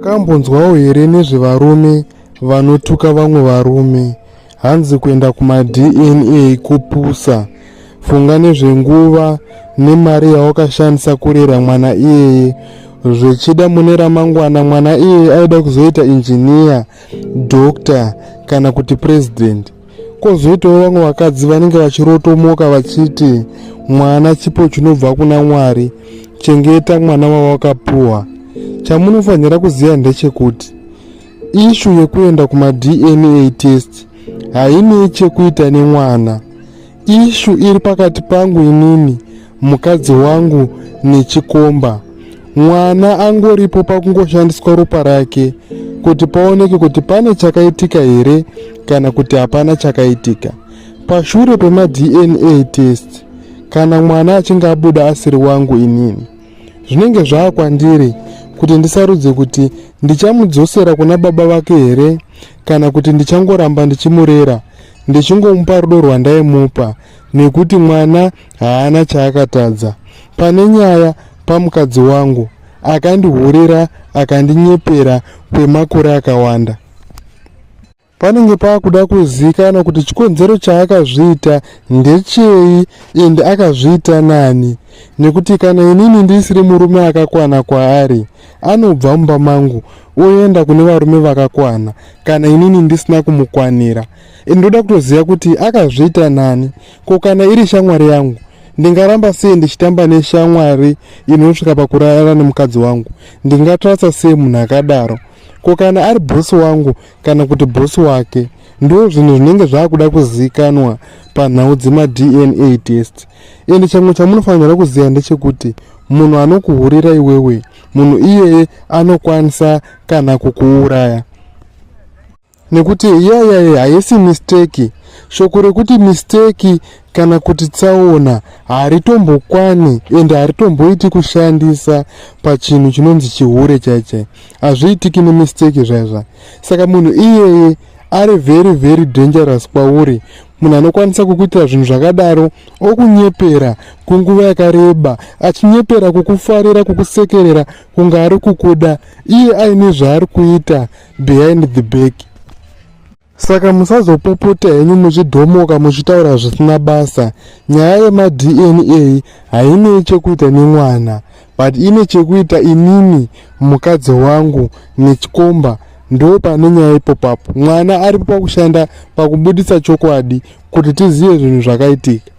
Kambonzwawo here nezvevarume vanotuka vamwe varume? Hanzi kuenda kuma DNA kupusa. Funga nezvenguva nemari yawakashandisa kurera mwana iyeye. Zvichida mune ramangwana mwana iyeye aida kuzoita injiniya, dokta kana kuti president. Kozoitawo vamwe vakadzi vanenge vachirotomoka vachiti mwana chipo chinobva kuna Mwari, chengeta mwana wawakapuwa. Chamunofanira kuziva ndechekuti ishu yekuenda kuma DNA test haine chekuita nemwana. Ishu iri pakati pangu inini, mukadzi wangu nechikomba. Mwana angoripo pakungoshandiswa ropa rake kuti paoneke kuti pane chakaitika here kana kuti hapana chakaitika. Pashure pema DNA test, kana mwana achinge abuda asiri wangu inini, zvinenge zvaakwandiri kuti ndisarudze kuti ndichamudzosera kuna baba vake here kana kuti ndichangoramba ndichimurera ndichingomupa rudo rwandaimupa, nekuti mwana haana chaakatadza. Pane nyaya pamukadzi wangu akandihurira akandinyepera kwemakore akawanda. Panenge paakuda kuzikanwa kuti chikonzero chaakazviita ndechei ende akazviita nani, nekuti kana inini ndisiri murume akakwana kwaari, anobva mumba mangu oenda kune varume vakakwana kana inini ndisina kumukwanira. Ndoda kutoziva kuti akazviita nani. Ko kana iri shamwari yangu, ndingaramba sei ndichitamba neshamwari inosvika pakurara nemukadzi wangu? Ndingatrasa sei munhu akadaro? Ko kana ari bhosi wangu kana kuti bhosi wake? Ndo zvinhu zvinenge zvaakuda kuzikanwa panhau dzema DNA test. Ende chamwe chamunofanira kuziva ndechekuti munhu anokuhurira iwewe, munhu iyeye anokwanisa kana kukuuraya. Nekuti iyayaye haisi mistake. Shoko rekuti mistake kana kuti tsaona haritombokwani ende haritomboiti kushandisa pachinhu chinonzi chihure chaichai. Hazviitiki nemistake zvaizva. Saka munhu iyeye ari very dangerous kwauri. Munhu anokwanisa kukuitira zvinhu zvakadaro, okunyepera kunguva yakareba, achinyepera kukufarira, kukusekerera, kunga ari kukuda, iye aine zvaari kuita behind the back. Saka musazopopota henyu muchidhomoka muchitaura zvisina basa. Nyaya yema DNA haine chekuita nemwana, but ine chekuita inini, mukadzi wangu nechikomba. Ndo pane nyaya ipopapo. Mwana aripo pakushanda pakubudisa chokwadi kuti tizive zvinhu zvakaitika.